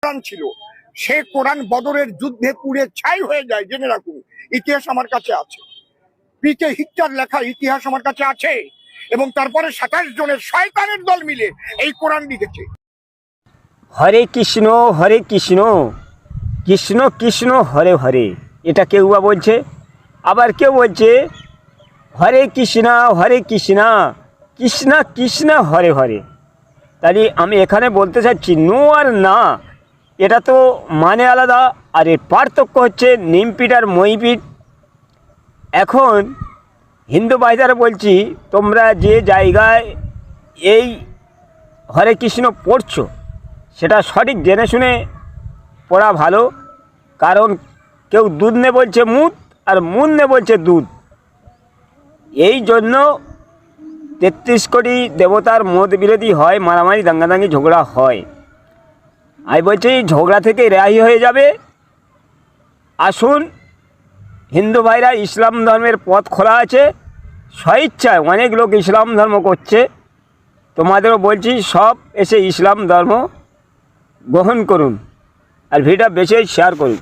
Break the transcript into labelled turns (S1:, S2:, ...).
S1: কোরআন ছিল, সে কোরআন বদরের যুদ্ধে পুড়ে ছাই হয়ে যায়, জেনে রাখুন। ইতিহাস আমার কাছে আছে, পিঠে হিটলার লেখা ইতিহাস আমার কাছে আছে। এবং তারপরে 27 জনের শয়তানের দল মিলে এই কোরআন লিখেছে।
S2: হরে কৃষ্ণ কৃষ্ণ কৃষ্ণ হরে হরে, এটা কেউ বা বলছে। আবার কেউ বলছে হরে কৃষ্ণ কৃষ্ণ কৃষ্ণ হরে হরে। তাহলে আমি এখানে বলতে চাচ্ছি নো আর না, এটা তো মানে আলাদা, আর এর পার্থক্য হচ্ছে নিমপিঠ আর মইপিঠ। এখন হিন্দু ভাইদারা বলছি, তোমরা যে জায়গায় এই হরে কৃষ্ণ পড়ছো সেটা সঠিক জেনে শুনে পড়া ভালো। কারণ কেউ দুধ নে বলছে মুদ, আর মুদ নে বলছে দুধ। এই জন্য 33 কোটি দেবতার মত বিরোধী হয়, মারামারি দাঙ্গাদাঙ্গি ঝগড়া হয়। আমি বলছি ঝগড়া থেকে রেহাই হয়ে যাবে। আসুন হিন্দু ভাইরা, ইসলাম ধর্মের পথ খোলা আছে, স্বেচ্ছায় অনেক লোক ইসলাম ধর্ম করছে। তোমাদেরও বলছি সব এসে ইসলাম ধর্ম গ্রহণ করুন, আর ভিডিওটা বেশি শেয়ার করুন।